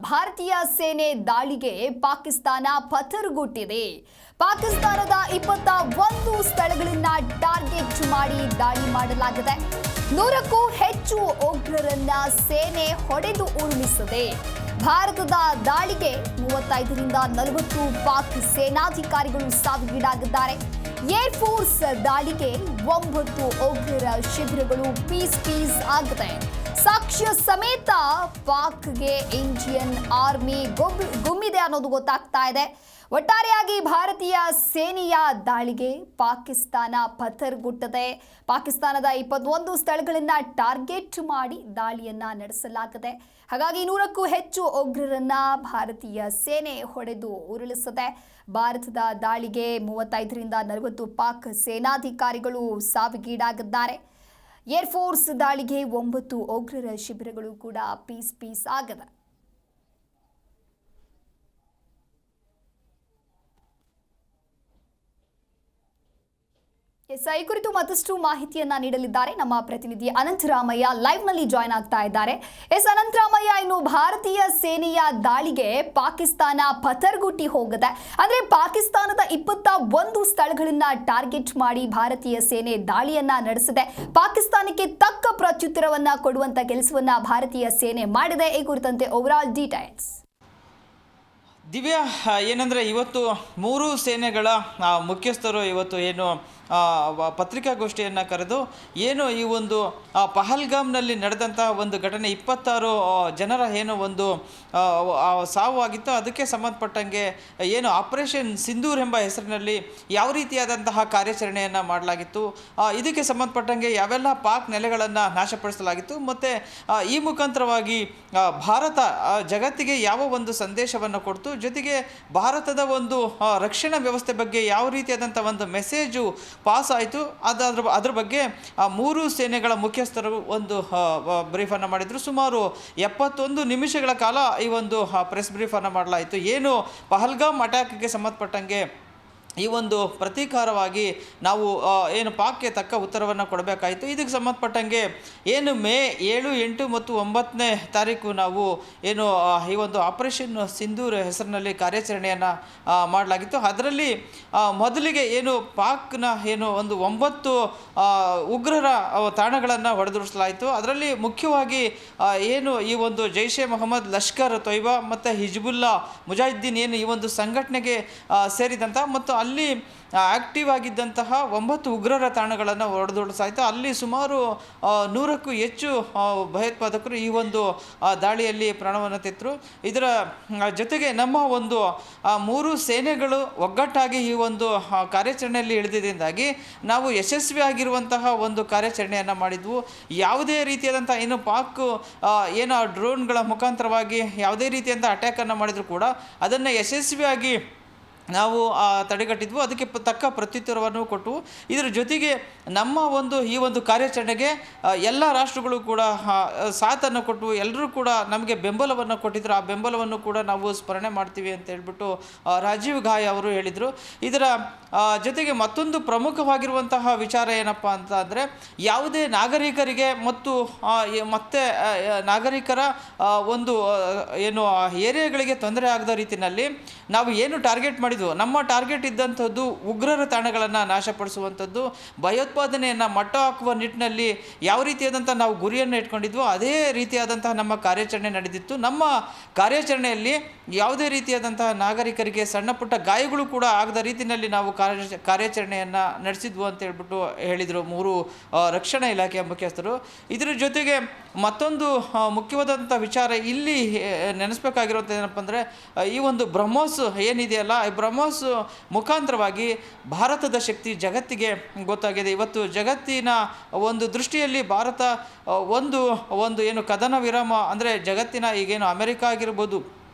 ಭಾರತೀಯ ಸೇನೆ ದಾಳಿಗೆ ಪಾಕಿಸ್ತಾನ ಪಥರ್ಗುಟ್ಟಿದೆ. ಪಾಕಿಸ್ತಾನದ 21 ಸ್ಥಳಗಳನ್ನ ಟಾರ್ಗೆಟ್ ಮಾಡಿ ದಾಳಿ ಮಾಡಲಾಗಿದೆ. 100ಕ್ಕೂ ಹೆಚ್ಚು ಉಗ್ರರನ್ನ ಸೇನೆ ಹೊಡೆದು ಉರುಳಿಸಿದೆ. ಭಾರತದ ದಾಳಿಗೆ 35ರಿಂದ 40 ಪಾಕ್ ಸೇನಾಧಿಕಾರಿಗಳು ಸಾವಿಗೀಡಾಗಿದ್ದಾರೆ. ಏರ್ ಫೋರ್ಸ್ ದಾಳಿಗೆ 9 ಉಗ್ರರ ಶಿಬಿರಗಳು ಪೀಸ್ ಆಗಿದೆ. ಸಾಕ್ಷ್ಯ ಸಮೇತ ಪಾಕ್ಗೆ ಇಂಡಿಯನ್ ಆರ್ಮಿ ಗುಮ್ಮಿದೆ ಅನ್ನೋದು ಗೊತ್ತಾಗ್ತಾ ಇದೆ. ಒಟ್ಟಾರೆಯಾಗಿ ಭಾರತೀಯ ಸೇನೆಯ ದಾಳಿಗೆ ಪಾಕಿಸ್ತಾನ ಪಥರ್ಗುಟ್ಟಿದೆ. ಪಾಕಿಸ್ತಾನದ 21 ಸ್ಥಳಗಳನ್ನ ಟಾರ್ಗೆಟ್ ಮಾಡಿ ದಾಳಿಯನ್ನ ನಡೆಸಲಾಗಿದೆ. ಹಾಗಾಗಿ 100ಕ್ಕೂ ಹೆಚ್ಚು ಉಗ್ರರನ್ನ ಭಾರತೀಯ ಸೇನೆ ಹೊಡೆದು ಉರುಳಿಸಿದೆ. ಭಾರತದ ದಾಳಿಗೆ 35ರಿಂದ 40 ಪಾಕ್ ಸೇನಾಧಿಕಾರಿಗಳು ಸಾವಿಗೀಡಾಗಿದ್ದಾರೆ. ಏರ್ ಫೋರ್ಸ್ ದಾಳಿಗೆ 9 ಉಗ್ರರ ಶಿಬಿರಗಳು ಕೂಡ ಪೀಸ್ ಆಗಿದೆ. ಈ ಕುರಿತು ಮತ್ತಷ್ಟು ಮಾಹಿತಿಯನ್ನ ನೀಡಲಿದ್ದಾರೆ ನಮ್ಮ ಪ್ರತಿನಿಧಿ ಅನಂತರಾಮಯ್ಯ. ಲೈವ್ ನಲ್ಲಿ ಜಾಯ್ನ್ ಆಗ್ತಾ ಇದ್ದಾರೆ. ಅನಂತರಾಮಯ್ಯ, ಇನ್ನು ಭಾರತೀಯ ಸೇನೆಯ ದಾಳಿಗೆ ಪಾಕಿಸ್ತಾನ ಪಥರ್ಗುಟ್ಟಿ ಹೋಗಿದೆ. ಅಂದ್ರೆ ಪಾಕಿಸ್ತಾನದ 21 ಸ್ಥಳಗಳನ್ನ ಟಾರ್ಗೆಟ್ ಮಾಡಿ ಭಾರತೀಯ ಸೇನೆ ದಾಳಿಯನ್ನ ನಡೆಸಿದೆ. ಪಾಕಿಸ್ತಾನಕ್ಕೆ ತಕ್ಕ ಪ್ರತ್ಯುತ್ತರವನ್ನ ಕೊಡುವಂತ ಕೆಲಸವನ್ನ ಭಾರತೀಯ ಸೇನೆ ಮಾಡಿದೆ. ಈ ಕುರಿತಂತೆ ಓವರಾಲ್ ಡೀಟೇಲ್ಸ್. ದಿವ್ಯಾ, ಏನಂದರೆ ಇವತ್ತು 3 ಸೇನೆಗಳ ಮುಖ್ಯಸ್ಥರು ಇವತ್ತು ಏನು ಪತ್ರಿಕಾಗೋಷ್ಠಿಯನ್ನು ಕರೆದು ಏನು ಈ ಒಂದು ಪಹಲ್ಗಾಮ್ನಲ್ಲಿ ನಡೆದಂತಹ ಒಂದು ಘಟನೆ 26 ಜನರ ಏನು ಒಂದು ಸಾವು ಆಗಿತ್ತು, ಅದಕ್ಕೆ ಸಂಬಂಧಪಟ್ಟಂಗೆ ಏನು ಆಪರೇಷನ್ ಸಿಂಧೂರ್ ಎಂಬ ಹೆಸರಿನಲ್ಲಿ ಯಾವ ರೀತಿಯಾದಂತಹ ಕಾರ್ಯಾಚರಣೆಯನ್ನು ಮಾಡಲಾಗಿತ್ತು, ಇದಕ್ಕೆ ಸಂಬಂಧಪಟ್ಟಂಗೆ ಯಾವೆಲ್ಲ ಪಾಕ್ ನೆಲೆಗಳನ್ನು ನಾಶಪಡಿಸಲಾಗಿತ್ತು, ಮತ್ತು ಈ ಮುಖಾಂತರವಾಗಿ ಭಾರತ ಜಗತ್ತಿಗೆ ಯಾವ ಒಂದು ಸಂದೇಶವನ್ನು ಕೊಡ್ತು, ಜೊತೆಗೆ ಭಾರತದ ಒಂದು ರಕ್ಷಣಾ ವ್ಯವಸ್ಥೆ ಬಗ್ಗೆ ಯಾವ ರೀತಿಯಾದಂಥ ಒಂದು ಮೆಸೇಜು ಪಾಸ್ ಆಯಿತು, ಅದ್ರ ಬಗ್ಗೆ 3 ಸೇನೆಗಳ ಮುಖ್ಯಸ್ಥರು ಒಂದು ಬ್ರೀಫನ್ನು ಮಾಡಿದರು. ಸುಮಾರು 71 ನಿಮಿಷಗಳ ಕಾಲ ಈ ಒಂದು ಪ್ರೆಸ್ ಬ್ರೀಫನ್ನು ಮಾಡಲಾಯಿತು. ಏನು ಪಹಲ್ಗಾಮ್ ಅಟ್ಯಾಕ್ಗೆ ಸಂಬಂಧಪಟ್ಟಂಗೆ ಈ ಒಂದು ಪ್ರತೀಕಾರವಾಗಿ ನಾವು ಏನು ಪಾಕ್ಗೆ ತಕ್ಕ ಉತ್ತರವನ್ನು ಕೊಡಬೇಕಾಯಿತು. ಇದಕ್ಕೆ ಸಂಬಂಧಪಟ್ಟಂಗೆ ಏನು ಮೇ 7, 8 ಮತ್ತು 9ನೇ ತಾರೀಕು ನಾವು ಏನು ಈ ಒಂದು ಆಪರೇಷನ್ ಸಿಂಧೂರ್ ಹೆಸರಿನಲ್ಲಿ ಕಾರ್ಯಾಚರಣೆಯನ್ನು ಮಾಡಲಾಗಿತ್ತು. ಅದರಲ್ಲಿ ಮೊದಲಿಗೆ ಏನು ಪಾಕ್ನ ಏನು ಒಂದು 9 ಉಗ್ರರ ತಾಣಗಳನ್ನು ಹೊಡೆದುರುಳಿಸಲಾಯಿತು. ಅದರಲ್ಲಿ ಮುಖ್ಯವಾಗಿ ಏನು ಈ ಒಂದು ಜೈಷೆ ಮೊಹಮ್ಮದ್, ಲಷ್ಕರ್ ತೊಯ್ಬಾ ಮತ್ತು ಹಿಜ್ಬುಲ್ಲಾ ಮುಜಾಹಿದ್ದೀನ್ ಏನು ಈ ಒಂದು ಸಂಘಟನೆಗೆ ಸೇರಿದಂಥ ಮತ್ತು ಅಲ್ಲಿ ಆ್ಯಕ್ಟಿವ್ ಆಗಿದ್ದಂತಹ 9 ಉಗ್ರರ ತಾಣಗಳನ್ನು ಹೊಡೆದುರುಳಿಸಾಯಿತು. ಅಲ್ಲಿ ಸುಮಾರು 100ಕ್ಕೂ ಹೆಚ್ಚು ಭಯೋತ್ಪಾದಕರು ಈ ಒಂದು ದಾಳಿಯಲ್ಲಿ ಪ್ರಾಣವನ್ನು ತೆತ್ತರು. ಇದರ ಜೊತೆಗೆ ನಮ್ಮ ಒಂದು 3 ಸೇನೆಗಳು ಒಗ್ಗಟ್ಟಾಗಿ ಈ ಒಂದು ಕಾರ್ಯಾಚರಣೆಯಲ್ಲಿ ಇಳಿದಿದ್ದರಿಂದಾಗಿ ನಾವು ಯಶಸ್ವಿಯಾಗಿರುವಂತಹ ಒಂದು ಕಾರ್ಯಾಚರಣೆಯನ್ನು ಮಾಡಿದ್ವು. ಯಾವುದೇ ರೀತಿಯಾದಂಥ ಏನು ಪಾಕ್ ಏನು ಡ್ರೋನ್ಗಳ ಮುಖಾಂತರವಾಗಿ ಯಾವುದೇ ರೀತಿಯಾದಂಥ ಅಟ್ಯಾಕನ್ನು ಮಾಡಿದರೂ ಕೂಡ ಅದನ್ನು ಯಶಸ್ವಿಯಾಗಿ ನಾವು ತಡೆಗಟ್ಟಿದ್ವು. ಅದಕ್ಕೆ ತಕ್ಕ ಪ್ರತ್ಯುತ್ತರವನ್ನು ಕೊಟ್ಟು ಇದರ ಜೊತೆಗೆ ನಮ್ಮ ಒಂದು ಈ ಒಂದು ಕಾರ್ಯಾಚರಣೆಗೆ ಎಲ್ಲ ರಾಷ್ಟ್ರಗಳು ಕೂಡ ಸಾಥನ್ನು ಕೊಟ್ಟು ಎಲ್ಲರೂ ಕೂಡ ನಮಗೆ ಬೆಂಬಲವನ್ನು ಕೊಟ್ಟಿದ್ದರು. ಆ ಬೆಂಬಲವನ್ನು ಕೂಡ ನಾವು ಸ್ಮರಣೆ ಮಾಡ್ತೀವಿ ಅಂತ ಹೇಳ್ಬಿಟ್ಟು ರಾಜೀವ್ ಗಾಯ್ ಅವರು ಹೇಳಿದರು. ಇದರ ಜೊತೆಗೆ ಮತ್ತೊಂದು ಪ್ರಮುಖವಾಗಿರುವಂತಹ ವಿಚಾರ ಏನಪ್ಪ ಅಂತ ಅಂದರೆ ಯಾವುದೇ ನಾಗರಿಕರಿಗೆ ಮತ್ತೆ ನಾಗರಿಕರ ಒಂದು ಏನು ಏರಿಯಾಗಳಿಗೆ ತೊಂದರೆ ಆಗದ ರೀತಿಯಲ್ಲಿ ನಾವು ಏನು ಟಾರ್ಗೆಟ್ ಮಾಡಿದ್ವು, ನಮ್ಮ ಟಾರ್ಗೆಟ್ ಇದ್ದಂಥದ್ದು ಉಗ್ರರ ತಾಣಗಳನ್ನು ನಾಶಪಡಿಸುವಂಥದ್ದು, ಭಯೋತ್ಪಾದನೆಯನ್ನು ಮಟ್ಟ ಹಾಕುವ ನಿಟ್ಟಿನಲ್ಲಿ ಯಾವ ರೀತಿಯಾದಂಥ ನಾವು ಗುರಿಯನ್ನು ಇಟ್ಕೊಂಡಿದ್ವೋ ಅದೇ ರೀತಿಯಾದಂತಹ ನಮ್ಮ ಕಾರ್ಯಾಚರಣೆ ನಡೆದಿತ್ತು. ನಮ್ಮ ಕಾರ್ಯಾಚರಣೆಯಲ್ಲಿ ಯಾವುದೇ ರೀತಿಯಾದಂತಹ ನಾಗರಿಕರಿಗೆ ಸಣ್ಣ ಪುಟ್ಟ ಗಾಯಗಳು ಕೂಡ ಆಗದ ರೀತಿಯಲ್ಲಿ ನಾವು ಕಾರ್ಯಾಚರಣೆಯನ್ನು ನಡೆಸಿದ್ವು ಅಂತ ಹೇಳ್ಬಿಟ್ಟು ಹೇಳಿದರು 3 ರಕ್ಷಣಾ ಇಲಾಖೆಯ ಮುಖ್ಯಸ್ಥರು. ಇದರ ಜೊತೆಗೆ ಮತ್ತೊಂದು ಮುಖ್ಯವಾದಂಥ ವಿಚಾರ ಇಲ್ಲಿ ನೆನೆಸ್ಬೇಕಾಗಿರೋದು ಏನಪ್ಪ ಅಂದರೆ ಈ ಒಂದು ಬ್ರಹ್ಮೋಸ್ ಏನಿದೆಯಲ್ಲ, ಈ ಬ್ರಹ್ಮೋಸ್ ಮುಖಾಂತರವಾಗಿ ಭಾರತದ ಶಕ್ತಿ ಜಗತ್ತಿಗೆ ಗೊತ್ತಾಗಿದೆ. ಇವತ್ತು ಜಗತ್ತಿನ ಒಂದು ದೃಷ್ಟಿಯಲ್ಲಿ ಭಾರತ ಒಂದು ಏನು ಕದನ ವಿರಾಮ ಅಂದರೆ ಜಗತ್ತಿನ ಈಗೇನು ಅಮೆರಿಕ ಆಗಿರ್ಬೋದು,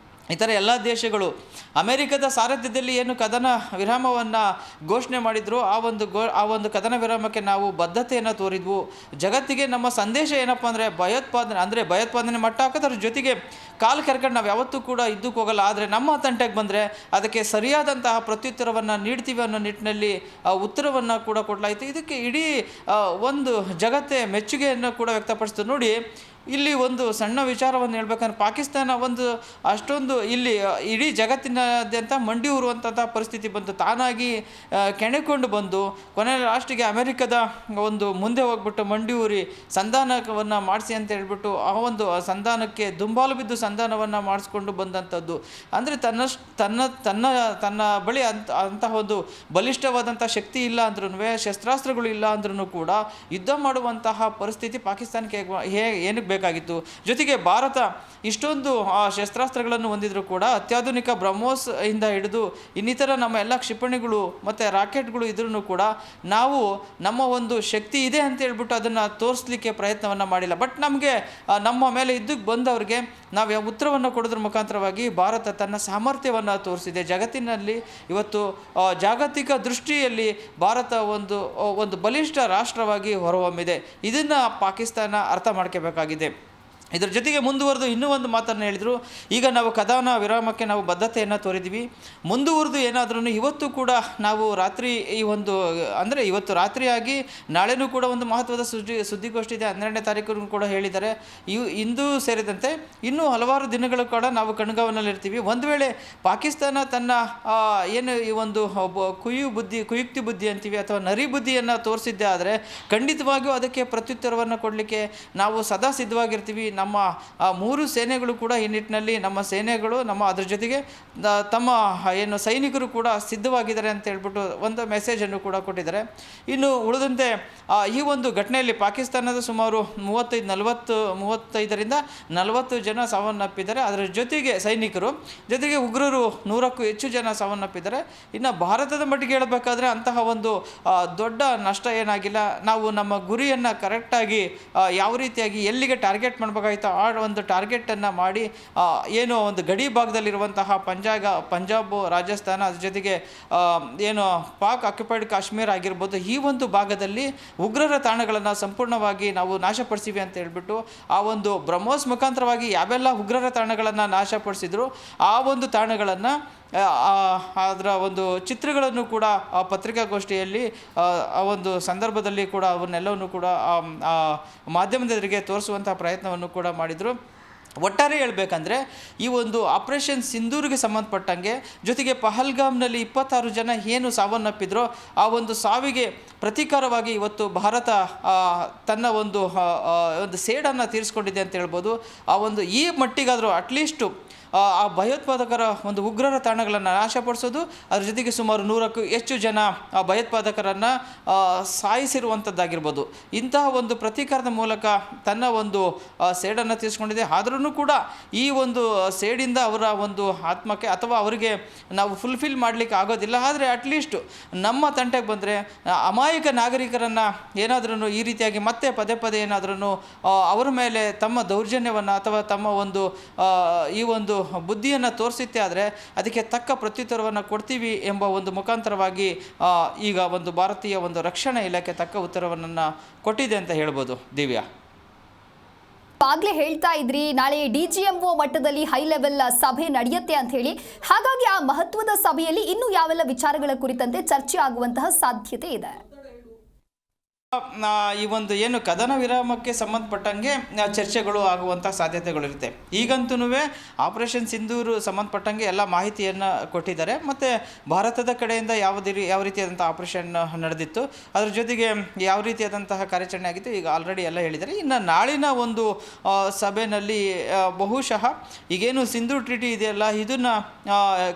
ಇತರ ಎಲ್ಲ ದೇಶಗಳು ಅಮೆರಿಕದ ಸಾರಥ್ಯದಲ್ಲಿ ಏನು ಕದನ ವಿರಾಮವನ್ನು ಘೋಷಣೆ ಮಾಡಿದ್ರು, ಆ ಒಂದು ಕದನ ವಿರಾಮಕ್ಕೆ ನಾವು ಬದ್ಧತೆಯನ್ನು ತೋರಿದ್ವು. ಜಗತ್ತಿಗೆ ನಮ್ಮ ಸಂದೇಶ ಏನಪ್ಪ ಅಂದರೆ ಭಯೋತ್ಪಾದನೆ ಮಟ್ಟ ಹಾಕೋದ್ರ ಜೊತೆಗೆ ಕಾಲು ಕೆರ್ಕೊಂಡು ನಾವು ಯಾವತ್ತೂ ಕೂಡ ಇದ್ದಕ್ಕೆ ಹೋಗಲ್ಲ. ಆದರೆ ನಮ್ಮ ತಂಟೆಗೆ ಬಂದರೆ ಅದಕ್ಕೆ ಸರಿಯಾದಂತಹ ಪ್ರತ್ಯುತ್ತರವನ್ನು ನೀಡ್ತೀವಿ ಅನ್ನೋ ನಿಟ್ಟಿನಲ್ಲಿ ಉತ್ತರವನ್ನು ಕೂಡ ಕೊಡಲಾಯಿತು. ಇದಕ್ಕೆ ಇಡೀ ಒಂದು ಜಗತ್ತೇ ಮೆಚ್ಚುಗೆಯನ್ನು ಕೂಡ ವ್ಯಕ್ತಪಡಿಸ್ತು. ನೋಡಿ, ಇಲ್ಲಿ ಒಂದು ಸಣ್ಣ ವಿಚಾರವನ್ನು ಹೇಳ್ಬೇಕಂದ್ರೆ ಪಾಕಿಸ್ತಾನ ಒಂದು ಅಷ್ಟೊಂದು ಇಲ್ಲಿ ಇಡೀ ಜಗತ್ತಿನಾದ್ಯಂತ ಮಂಡಿ ಊರುವಂಥ ಪರಿಸ್ಥಿತಿ ಬಂತು. ತಾನಾಗಿ ಕೆಣಕೊಂಡು ಬಂದು ಕೊನೆಯ ಲಾಸ್ಟಿಗೆ ಅಮೆರಿಕದ ಒಂದು ಮುಂದೆ ಹೋಗ್ಬಿಟ್ಟು ಮಂಡಿ ಊರಿ ಸಂಧಾನವನ್ನು ಮಾಡಿಸಿ ಅಂತ ಹೇಳ್ಬಿಟ್ಟು ಆ ಒಂದು ಸಂಧಾನಕ್ಕೆ ದುಂಬಾಲು ಬಿದ್ದು ಸಂಧಾನವನ್ನು ಮಾಡಿಸ್ಕೊಂಡು ಬಂದಂಥದ್ದು. ಅಂದರೆ ತನ್ನ ಬಳಿ ಅಂತಹ ಒಂದು ಬಲಿಷ್ಠವಾದಂಥ ಶಕ್ತಿ ಇಲ್ಲ ಅಂದ್ರೂ, ಶಸ್ತ್ರಾಸ್ತ್ರಗಳು ಇಲ್ಲ ಅಂದ್ರೂ ಕೂಡ ಯುದ್ಧ ಮಾಡುವಂತಹ ಪರಿಸ್ಥಿತಿ ಪಾಕಿಸ್ತಾನಕ್ಕೆ ಏನಕ್ಕೆ ಬೇಕಾಗಿತ್ತು? ಜೊತೆಗೆ ಭಾರತ ಇಷ್ಟೊಂದು ಶಸ್ತ್ರಾಸ್ತ್ರಗಳನ್ನು ಹೊಂದಿದ್ರು ಕೂಡ ಅತ್ಯಾಧುನಿಕ ಬ್ರಹ್ಮೋಸ್ ಇಂದ ಹಿಡಿದು ಇನ್ನಿತರ ನಮ್ಮ ಎಲ್ಲ ಕ್ಷಿಪಣಿಗಳು ಮತ್ತು ರಾಕೆಟ್ಗಳು ಇದ್ರೂ ಕೂಡ ನಾವು ನಮ್ಮ ಒಂದು ಶಕ್ತಿ ಇದೆ ಅಂತ ಹೇಳ್ಬಿಟ್ಟು ಅದನ್ನು ತೋರಿಸ್ಲಿಕ್ಕೆ ಪ್ರಯತ್ನವನ್ನು ಮಾಡಿಲ್ಲ. ಬಟ್ ನಮಗೆ ನಮ್ಮ ಮೇಲೆ ಯುದ್ಧಕ್ಕೆ ಬಂದವ್ರಿಗೆ ನಾವು ಉತ್ತರವನ್ನು ಕೊಡೋದ್ರ ಮುಖಾಂತರವಾಗಿ ಭಾರತ ತನ್ನ ಸಾಮರ್ಥ್ಯವನ್ನು ತೋರಿಸಿದೆ. ಜಗತ್ತಿನಲ್ಲಿ ಇವತ್ತು ಜಾಗತಿಕ ದೃಷ್ಟಿಯಲ್ಲಿ ಭಾರತ ಒಂದು ಬಲಿಷ್ಠ ರಾಷ್ಟ್ರವಾಗಿ ಹೊರಹೊಮ್ಮಿದೆ. ಇದನ್ನು ಪಾಕಿಸ್ತಾನ ಅರ್ಥ ಮಾಡ್ಕೋಬೇಕಾಗಿದೆ. ಇದರ ಜೊತೆಗೆ ಮುಂದುವರೆದು ಇನ್ನೂ ಒಂದು ಮಾತನ್ನು ಹೇಳಿದರು. ಈಗ ನಾವು ಕದನ ವಿರಾಮಕ್ಕೆ ನಾವು ಬದ್ಧತೆಯನ್ನು ತೋರಿದ್ವಿ. ಮುಂದುವರೆದು ಏನಾದ್ರೂ ಇವತ್ತು ಕೂಡ ನಾವು ರಾತ್ರಿ ಅಂದರೆ ಇವತ್ತು ರಾತ್ರಿಯಾಗಿ ನಾಳೆನೂ ಕೂಡ ಒಂದು ಮಹತ್ವದ ಸುದ್ದಿಗೋಷ್ಠಿ ಇದೆ. 12ನೇ ತಾರೀಕು ಕೂಡ ಹೇಳಿದ್ದಾರೆ. ಇಂದು ಸೇರಿದಂತೆ ಇನ್ನೂ ಹಲವಾರು ದಿನಗಳು ಕೂಡ ನಾವು ಕಣ್ಗಾವನಲ್ಲಿರ್ತೀವಿ. ಒಂದು ವೇಳೆ ಪಾಕಿಸ್ತಾನ ತನ್ನ ಏನು ಈ ಒಂದು ಕುಯುಕ್ತಿ ಬುದ್ಧಿ ಅಂತೀವಿ ಅಥವಾ ನರಿ ಬುದ್ಧಿಯನ್ನು ತೋರಿಸಿದ್ದೇ ಆದರೆ ಖಂಡಿತವಾಗಿಯೂ ಅದಕ್ಕೆ ಪ್ರತ್ಯುತ್ತರವನ್ನು ಕೊಡಲಿಕ್ಕೆ ನಾವು ಸದಾ ಸಿದ್ಧವಾಗಿರ್ತೀವಿ. ನಮ್ಮ ಮೂರು ಸೇನೆಗಳು ಕೂಡ ಈ ನಿಟ್ಟಿನಲ್ಲಿ ನಮ್ಮ ಸೇನೆಗಳು ಅದ್ರ ಜೊತೆಗೆ ತಮ್ಮ ಏನು ಸೈನಿಕರು ಕೂಡ ಸಿದ್ಧವಾಗಿದ್ದಾರೆ ಅಂತ ಹೇಳ್ಬಿಟ್ಟು ಒಂದು ಮೆಸೇಜನ್ನು ಕೂಡ ಕೊಟ್ಟಿದ್ದಾರೆ. ಇನ್ನು ಉಳಿದಂತೆ ಈ ಒಂದು ಘಟನೆಯಲ್ಲಿ ಪಾಕಿಸ್ತಾನದ ಸುಮಾರು 35ರಿಂದ 40 ಜನ ಸಾವನ್ನಪ್ಪಿದ್ದಾರೆ. ಅದರ ಜೊತೆಗೆ ಸೈನಿಕರು ಜೊತೆಗೆ ಉಗ್ರರು 100ಕ್ಕೂ ಹೆಚ್ಚು ಜನ ಸಾವನ್ನಪ್ಪಿದ್ದಾರೆ. ಇನ್ನು ಭಾರತದ ಮಟ್ಟಿಗೆ ಹೇಳಬೇಕಾದ್ರೆ ಅಂತಹ ಒಂದು ದೊಡ್ಡ ನಷ್ಟ ಏನಾಗಿಲ್ಲ. ನಾವು ನಮ್ಮ ಗುರಿಯನ್ನು ಕರೆಕ್ಟಾಗಿ ಯಾವ ರೀತಿಯಾಗಿ ಎಲ್ಲಿಗೆ ಟಾರ್ಗೆಟ್ ಮಾಡಬೇಕಾಗಿತ್ತು ಆ ಒಂದು ಟಾರ್ಗೆಟನ್ನು ಮಾಡಿ ಏನು ಒಂದು ಗಡಿ ಭಾಗದಲ್ಲಿರುವಂತಹ ಪಂಜಾಬ್, ರಾಜಸ್ಥಾನ, ಅದ್ರ ಜೊತೆಗೆ ಏನು ಪಾಕ್ ಆಕ್ಯುಪೈಡ್ ಕಾಶ್ಮೀರ ಆಗಿರ್ಬೋದು, ಈ ಒಂದು ಭಾಗದಲ್ಲಿ ಉಗ್ರರ ತಾಣಗಳನ್ನು ಸಂಪೂರ್ಣವಾಗಿ ನಾವು ನಾಶಪಡಿಸಿವಿ ಅಂತ ಹೇಳ್ಬಿಟ್ಟು ಆ ಒಂದು ಬ್ರಹ್ಮೋಸ್ ಮುಖಾಂತರವಾಗಿ ಯಾವೆಲ್ಲ ಉಗ್ರರ ತಾಣಗಳನ್ನು ನಾಶಪಡಿಸಿದ್ರು ಆ ಒಂದು ತಾಣಗಳನ್ನು ಅದರ ಒಂದು ಚಿತ್ರಗಳನ್ನು ಕೂಡ ಆ ಪತ್ರಿಕಾಗೋಷ್ಠಿಯಲ್ಲಿ ಆ ಒಂದು ಸಂದರ್ಭದಲ್ಲಿ ಕೂಡ ಅವನ್ನೆಲ್ಲವನ್ನು ಕೂಡ ಮಾಧ್ಯಮದವರಿಗೆ ತೋರಿಸುವಂಥ ಪ್ರಯತ್ನವನ್ನು ಕೂಡ ಮಾಡಿದರು. ಒಟ್ಟಾರೆ ಹೇಳಬೇಕಂದ್ರೆ ಈ ಒಂದು ಆಪರೇಷನ್ ಸಿಂಧೂರಿಗೆ ಸಂಬಂಧಪಟ್ಟಂಗೆ ಜೊತೆಗೆ ಪಹಲ್ಗಾಮ್ನಲ್ಲಿ 26 ಜನ ಏನು ಸಾವನ್ನಪ್ಪಿದ್ರೋ ಆ ಒಂದು ಸಾವಿಗೆ ಪ್ರತೀಕಾರವಾಗಿ ಇವತ್ತು ಭಾರತ ತನ್ನ ಒಂದು ಸೇಡನ್ನು ತೀರಿಸ್ಕೊಂಡಿದೆ ಅಂತ ಹೇಳ್ಬೋದು. ಈ ಮಟ್ಟಿಗಾದರೂ ಅಟ್ಲೀಸ್ಟು ಆ ಭಯೋತ್ಪಾದಕರ ಒಂದು ಉಗ್ರರ ತಾಣಗಳನ್ನು ನಾಶಪಡಿಸೋದು, ಅದ್ರ ಜೊತೆಗೆ ಸುಮಾರು 100ಕ್ಕೂ ಹೆಚ್ಚು ಜನ ಆ ಭಯೋತ್ಪಾದಕರನ್ನು ಸಾಯಿಸಿರುವಂಥದ್ದಾಗಿರ್ಬೋದು. ಇಂತಹ ಒಂದು ಪ್ರತೀಕಾರದ ಮೂಲಕ ತನ್ನ ಒಂದು ಸೇಡನ್ನು ತೀರಿಸ್ಕೊಂಡಿದೆ. ಆದ್ರೂ ಕೂಡ ಈ ಒಂದು ಸೇಡಿಂದ ಅವರ ಒಂದು ಆತ್ಮಕ್ಕೆ ಅಥವಾ ಅವರಿಗೆ ನಾವು ಫುಲ್ಫಿಲ್ ಮಾಡಲಿಕ್ಕೆ ಆಗೋದಿಲ್ಲ. ಆದರೆ ಅಟ್ಲೀಸ್ಟು ನಮ್ಮ ತಂಟೆಗೆ ಬಂದರೆ ಅಮಾಯಕ ನಾಗರಿಕರನ್ನು ಏನಾದ್ರೂ ಈ ರೀತಿಯಾಗಿ ಮತ್ತೆ ಪದೇ ಏನಾದ್ರೂ ಅವರ ಮೇಲೆ ತಮ್ಮ ದೌರ್ಜನ್ಯವನ್ನು ಅಥವಾ ತಮ್ಮ ಒಂದು ಈ ಒಂದು ಬುದ್ಧಿಯನ್ನು ತೋರಿಸುತ್ತೆ ಆದರೆ ಅದಕ್ಕೆ ತಕ್ಕ ಪ್ರತ್ಯುತ್ತರವನ್ನು ಕೊಡ್ತೀವಿ ಎಂಬ ಒಂದು ಮುಖಾಂತರವಾಗಿ ಈಗ ಒಂದು ಭಾರತೀಯ ಒಂದು ರಕ್ಷಣಾ ಇಲಾಖೆ ತಕ್ಕ ಉತ್ತರವನ್ನು ಕೊಟ್ಟಿದೆ ಅಂತ ಹೇಳ್ಬೋದು. ದಿವ್ಯಾ, ಆಗ್ಲೇ ಹೇಳ್ತಾ ಇದ್ರಿ ನಾಳೆ DGMO ಮಟ್ಟದಲ್ಲಿ ಹೈ ಲೆವೆಲ್ ಸಭೆ ನಡೆಯುತ್ತೆ ಅಂತ ಹೇಳಿ. ಹಾಗಾಗಿ ಆ ಮಹತ್ವದ ಸಭೆಯಲ್ಲಿ ಇನ್ನೂ ಯಾವೆಲ್ಲ ವಿಚಾರಗಳ ಕುರಿತಂತೆ ಚರ್ಚೆ ಆಗುವಂತಹ ಸಾಧ್ಯತೆ ಇದೆ? ಈ ಒಂದು ಏನು ಕದನ ವಿರಾಮಕ್ಕೆ ಸಂಬಂಧಪಟ್ಟಂಗೆ ಚರ್ಚೆಗಳು ಆಗುವಂಥ ಸಾಧ್ಯತೆಗಳಿರುತ್ತೆ. ಈಗಂತೂ ಆಪರೇಷನ್ ಸಿಂಧೂರು ಸಂಬಂಧಪಟ್ಟಂಗೆ ಎಲ್ಲ ಮಾಹಿತಿಯನ್ನು ಕೊಟ್ಟಿದ್ದಾರೆ. ಮತ್ತು ಭಾರತದ ಕಡೆಯಿಂದ ಯಾವ ರೀತಿಯಾದಂಥ ಆಪರೇಷನ್ ನಡೆದಿತ್ತು, ಅದ್ರ ಜೊತೆಗೆ ಯಾವ ರೀತಿಯಾದಂತಹ ಕಾರ್ಯಾಚರಣೆ ಆಗಿತ್ತು ಈಗ ಆಲ್ರೆಡಿ ಎಲ್ಲ ಹೇಳಿದ್ದಾರೆ. ಇನ್ನು ನಾಳಿನ ಒಂದು ಸಭೆಯಲ್ಲಿ ಬಹುಶಃ ಈಗೇನು ಸಿಂಧೂ ಟ್ರೀಟಿ ಇದೆಯಲ್ಲ ಇದನ್ನು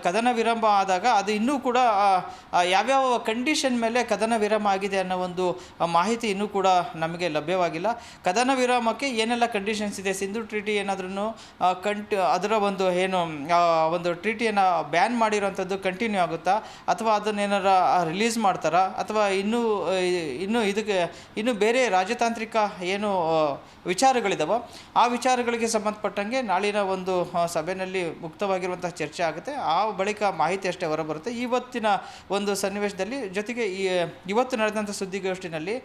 ಕದನ ವಿರಾಮ ಆದಾಗ ಅದು ಇನ್ನೂ ಕೂಡ ಯಾವ್ಯಾವ ಕಂಡೀಷನ್ ಮೇಲೆ ಕದನ ವಿರಾಮ ಆಗಿದೆ ಅನ್ನೋ ಒಂದು ಮಾಹಿತಿ ಇನ್ನೂ ಕೂಡ ನಮಗೆ ಲಭ್ಯವಾಗಿಲ್ಲ. ಕದನ ವಿರಾಮಕ್ಕೆ ಏನೆಲ್ಲ ಕಂಡೀಷನ್ಸ್ ಇದೆ, ಸಿಂಧೂ ಟ್ರೀಟಿ ಏನಾದ್ರೂ ಅದರ ಒಂದು ಏನು ಒಂದು ಟ್ರೀಟಿಯನ್ನು ಬ್ಯಾನ್ ಮಾಡಿರೋಂಥದ್ದು ಕಂಟಿನ್ಯೂ ಆಗುತ್ತಾ ಅಥವಾ ಅದನ್ನೇನಾರ ರಿಲೀಸ್ ಮಾಡ್ತಾರಾ ಅಥವಾ ಇನ್ನೂ ಬೇರೆ ರಾಜತಾಂತ್ರಿಕ ಏನು ವಿಚಾರಗಳಿದಾವೋ ಆ ವಿಚಾರಗಳಿಗೆ ಸಂಬಂಧಪಟ್ಟಂಗೆ ನಾಳಿನ ಒಂದು ಸಭೆಯಲ್ಲಿ ಮುಕ್ತವಾಗಿರುವಂಥ ಚರ್ಚೆ ಆಗುತ್ತೆ. ಆ ಬಳಿಕ ಮಾಹಿತಿ ಅಷ್ಟೇ ಹೊರಬರುತ್ತೆ. ಇವತ್ತಿನ ಒಂದು ಸನ್ನಿವೇಶದಲ್ಲಿ ಜೊತೆಗೆ ಇವತ್ತು ನಡೆದಂಥ ಸುದ್ದಿಗೋಷ್ಠಿನಲ್ಲಿ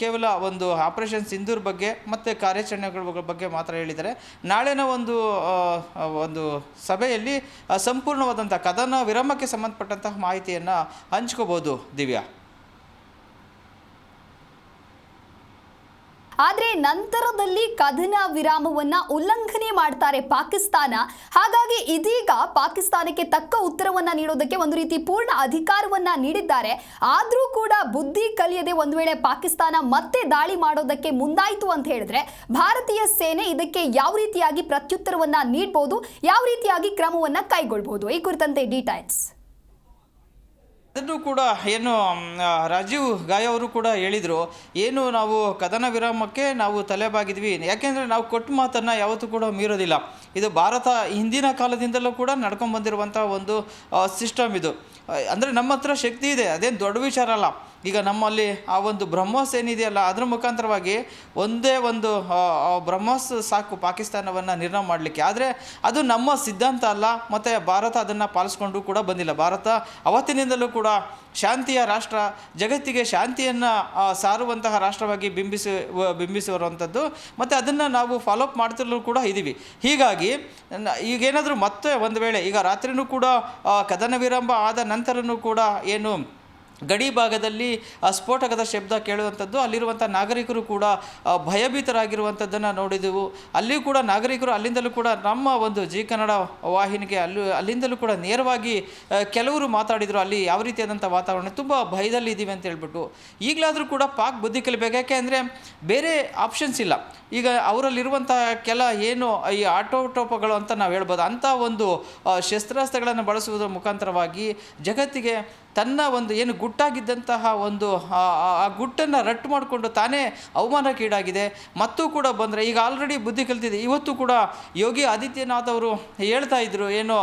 ಕೇವಲ ಒಂದು ಆಪರೇಷನ್ ಸಿಂಧೂರ್ ಬಗ್ಗೆ ಮತ್ತು ಕಾರ್ಯಾಚರಣೆಗಳ ಬಗ್ಗೆ ಮಾತ್ರ ಹೇಳಿದ್ದಾರೆ. ನಾಳಿನ ಒಂದು ಸಭೆಯಲ್ಲಿ ಸಂಪೂರ್ಣವಾದಂಥ ಕದನ ವಿರಾಮಕ್ಕೆ ಸಂಬಂಧಪಟ್ಟಂತಹ ಮಾಹಿತಿಯನ್ನು ಹಂಚ್ಕೋಬೋದು. ದಿವ್ಯಾ, ಆದರೆ ನಂತರದಲ್ಲಿ ಕದನ ವಿರಾಮವನ್ನ ಉಲ್ಲಂಘನೆ ಮಾಡ್ತಾರೆ ಪಾಕಿಸ್ತಾನ. ಹಾಗಾಗಿ ಇದೀಗ ಪಾಕಿಸ್ತಾನಕ್ಕೆ ತಕ್ಕ ಉತ್ತರವನ್ನ ನೀಡೋದಕ್ಕೆ ಒಂದು ರೀತಿ ಪೂರ್ಣ ಅಧಿಕಾರವನ್ನ ನೀಡಿದ್ದಾರೆ. ಆದರೂ ಕೂಡ ಬುದ್ಧಿ ಕಲಿಯದೆ ಒಂದು ವೇಳೆ ಪಾಕಿಸ್ತಾನ ಮತ್ತೆ ದಾಳಿ ಮಾಡೋದಕ್ಕೆ ಮುಂದಾಯಿತು ಅಂತ ಹೇಳಿದ್ರೆ ಭಾರತೀಯ ಸೇನೆ ಇದಕ್ಕೆ ಯಾವ ರೀತಿಯಾಗಿ ಪ್ರತ್ಯುತ್ತರವನ್ನ ನೀಡಬಹುದು, ಯಾವ ರೀತಿಯಾಗಿ ಕ್ರಮವನ್ನ ಕೈಗೊಳ್ಳಬಹುದು, ಈ ಕುರಿತಂತೆ ಡೀಟೇಲ್ಸ್. ಅದನ್ನು ಕೂಡ ಏನು ರಾಜೀವ್ ಗಾಯ ಅವರು ಕೂಡ ಹೇಳಿದರು, ಏನು ನಾವು ಕದನ ವಿರಾಮಕ್ಕೆ ನಾವು ತಲೆಬಾಗಿದ್ವಿ, ಯಾಕೆಂದರೆ ನಾವು ಕೊಟ್ಟ ಮಾತನ್ನು ಯಾವತ್ತೂ ಕೂಡ ಮೀರೋದಿಲ್ಲ. ಇದು ಭಾರತ ಹಿಂದಿನ ಕಾಲದಿಂದಲೂ ಕೂಡ ನಡ್ಕೊಂಡು ಬಂದಿರುವಂಥ ಒಂದು ಸಿಸ್ಟಮ್ ಇದು. ಅಂದರೆ ನಮ್ಮ ಹತ್ರ ಶಕ್ತಿ ಇದೆ, ಅದೇನು ದೊಡ್ಡ ವಿಚಾರ ಅಲ್ಲ. ಈಗ ನಮ್ಮಲ್ಲಿ ಆ ಒಂದು ಬ್ರಹ್ಮೋಸ್ ಏನಿದೆಯಲ್ಲ ಅದರ ಮುಖಾಂತರವಾಗಿ ಒಂದೇ ಒಂದು ಬ್ರಹ್ಮೋಸ್ ಸಾಕು ಪಾಕಿಸ್ತಾನವನ್ನು ನಿರ್ಣಯ ಮಾಡಲಿಕ್ಕೆ. ಆದರೆ ಅದು ನಮ್ಮ ಸಿದ್ಧಾಂತ ಅಲ್ಲ, ಮತ್ತು ಭಾರತ ಅದನ್ನು ಪಾಲಿಸ್ಕೊಂಡು ಕೂಡ ಬಂದಿಲ್ಲ. ಭಾರತ ಅವತ್ತಿನಿಂದಲೂ ಕೂಡ ಶಾಂತಿಯ ರಾಷ್ಟ್ರ, ಜಗತ್ತಿಗೆ ಶಾಂತಿಯನ್ನು ಸಾರುವಂತಹ ರಾಷ್ಟ್ರವಾಗಿ ಬಿಂಬಿಸಿರುವಂಥದ್ದು, ಮತ್ತು ಅದನ್ನು ನಾವು ಫಾಲೋಅಪ್ ಮಾಡ್ತಿರಲು ಕೂಡ ಇದ್ದೀವಿ. ಹೀಗಾಗಿ ಈಗೇನಾದರೂ ಮತ್ತೆ ಒಂದು ವೇಳೆ ಈಗ ರಾತ್ರಿನೂ ಕೂಡ ಕದನ ವಿರಾಮ ಆದ ನಂತರನೂ ಕೂಡ ಏನು ಗಡಿ ಭಾಗದಲ್ಲಿ ಸ್ಫೋಟಕದ ಶಬ್ದ ಕೇಳುವಂಥದ್ದು, ಅಲ್ಲಿರುವಂಥ ನಾಗರಿಕರು ಕೂಡ ಭಯಭೀತರಾಗಿರುವಂಥದ್ದನ್ನು ನೋಡಿದೆವು. ಅಲ್ಲಿಯೂ ಕೂಡ ನಾಗರಿಕರು ಅಲ್ಲಿಂದಲೂ ಕೂಡ ನಮ್ಮ ಒಂದು ಜಿ ಕನ್ನಡ ವಾಹಿನಿಗೆ ಅಲ್ಲಿಂದಲೂ ಕೂಡ ನೇರವಾಗಿ ಕೆಲವರು ಮಾತಾಡಿದರು, ಅಲ್ಲಿ ಯಾವ ರೀತಿಯಾದಂಥ ವಾತಾವರಣ ತುಂಬ ಭಯದಲ್ಲಿ ಇದ್ದೀವಿ ಅಂತ ಹೇಳ್ಬಿಟ್ಟು. ಈಗಲಾದರೂ ಕೂಡ ಪಾಕ್ ಬುದ್ಧಿ ಕಲಿಬೇಕು, ಯಾಕೆ ಅಂದರೆ ಬೇರೆ ಆಪ್ಷನ್ಸ್ ಇಲ್ಲ. ಈಗ ಅವರಲ್ಲಿರುವಂಥ ಕೆಲ ಏನು ಈ ಆಟೋಟೋಪಗಳು ಅಂತ ನಾವು ಹೇಳ್ಬೋದು, ಅಂಥ ಒಂದು ಶಸ್ತ್ರಾಸ್ತ್ರಗಳನ್ನು ಬಳಸುವುದರ ಮುಖಾಂತರವಾಗಿ ಜಗತ್ತಿಗೆ ತನ್ನ ಒಂದು ಏನು ಗುಟ್ಟಾಗಿದ್ದಂತಹ ಒಂದು ಆ ಗುಟ್ಟನ್ನು ರಟ್ಟು ಮಾಡಿಕೊಂಡು ತಾನೇ ಅವಮಾನಕ್ಕೀಡಾಗಿದೆ. ಮತ್ತೂ ಕೂಡ ಬಂದರೆ ಈಗ ಆಲ್ರೆಡಿ ಬುದ್ಧಿ ಕಲಿತಿದೆ. ಇವತ್ತು ಕೂಡ ಯೋಗಿ ಆದಿತ್ಯನಾಥ್ ಅವರು ಹೇಳ್ತಾ ಇದ್ರು, ಏನು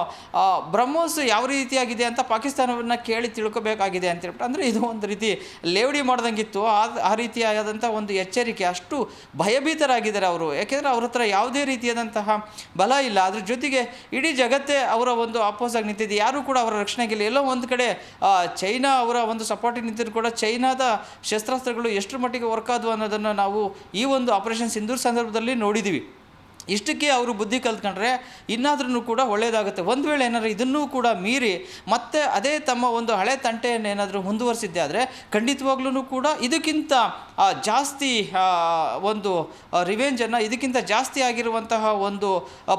ಬ್ರಹ್ಮೋಸ್ ಯಾವ ರೀತಿಯಾಗಿದೆ ಅಂತ ಪಾಕಿಸ್ತಾನವನ್ನು ಕೇಳಿ ತಿಳ್ಕೊಬೇಕಾಗಿದೆ ಅಂತ ಹೇಳ್ಬಿಟ್ಟು. ಅಂದರೆ ಇದು ಒಂದು ರೀತಿ ಲೇವಡಿ ಮಾಡ್ದಂಗಿತ್ತು. ಆ ರೀತಿಯಾದಂಥ ಒಂದು ಎಚ್ಚರಿಕೆ, ಅಷ್ಟು ಭಯಭೀತರಾಗಿದ್ದಾರೆ ಅವರು. ಯಾಕೆಂದರೆ ಅವ್ರ ಹತ್ರ ಯಾವುದೇ ರೀತಿಯಾದಂತಹ ಬಲ ಇಲ್ಲ. ಅದ್ರ ಜೊತೆಗೆ ಇಡೀ ಜಗತ್ತೇ ಅವರ ಒಂದು ಅಪೋಸ್ ಆಗಿ ನಿಂತಿದೆ. ಯಾರೂ ಕೂಡ ಅವರ ರಕ್ಷಣೆಗಿಲ್ಲ. ಎಲ್ಲೋ ಒಂದು ಕಡೆ ಚೈನಾ ಅವರ ಒಂದು ಸಪೋರ್ಟಿಗೆ ನಿಂತಿದ್ರು ಕೂಡ ಚೈನಾದ ಶಸ್ತ್ರಾಸ್ತ್ರಗಳು ಎಷ್ಟರ ಮಟ್ಟಿಗೆ ವರ್ಕ್ ಆದವು ಅನ್ನೋದನ್ನು ನಾವು ಈ ಒಂದು ಆಪರೇಷನ್ ಸಿಂಧೂರ್ ಸಂದರ್ಭದಲ್ಲಿ ನೋಡಿದ್ದೀವಿ. ಇಷ್ಟಕ್ಕೆ ಅವರು ಬುದ್ಧಿ ಕಲ್ತ್ಕೊಂಡ್ರೆ ಇನ್ನಾದ್ರೂ ಕೂಡ ಒಳ್ಳೆಯದಾಗುತ್ತೆ. ಒಂದು ವೇಳೆ ಏನಾದರೂ ಇದನ್ನೂ ಕೂಡ ಮೀರಿ ಮತ್ತೆ ಅದೇ ತಮ್ಮ ಒಂದು ಹಳೆ ತಂಟೆಯನ್ನು ಏನಾದರೂ ಮುಂದುವರಿಸಿದ್ದೆ ಆದರೆ ಖಂಡಿತವಾಗ್ಲೂ ಕೂಡ ಇದಕ್ಕಿಂತ ಜಾಸ್ತಿ ಒಂದು ರಿವೆಂಜನ್ನು, ಇದಕ್ಕಿಂತ ಜಾಸ್ತಿ ಆಗಿರುವಂತಹ ಒಂದು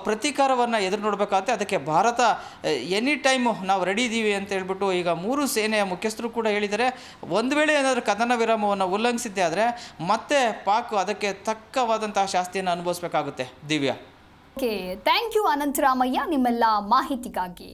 ಪ್ರತೀಕಾರವನ್ನು ಎದುರು ನೋಡಬೇಕಾಗುತ್ತೆ. ಅದಕ್ಕೆ ಭಾರತ ಎನಿ ಟೈಮು ನಾವು ರೆಡಿ ಇದ್ದೀವಿ ಅಂತ ಹೇಳ್ಬಿಟ್ಟು ಈಗ 3 ಸೇನೆಯ ಮುಖ್ಯಸ್ಥರು ಕೂಡ ಹೇಳಿದ್ದಾರೆ. ಒಂದು ವೇಳೆ ಏನಾದರೂ ಕದನ ವಿರಾಮವನ್ನು ಉಲ್ಲಂಘಿಸಿದ್ದೆ ಆದರೆ ಮತ್ತೆ ಪಾಕ್ ಅದಕ್ಕೆ ತಕ್ಕವಾದಂತಹ ಶಾಸ್ತಿಯನ್ನು ಅನುಭವಿಸಬೇಕಾಗುತ್ತೆ. Divya, okay, thank you Anantharamaiah ನಿಮ್ಮೆಲ್ಲ ಮಾಹಿತಿಗಾಗಿ.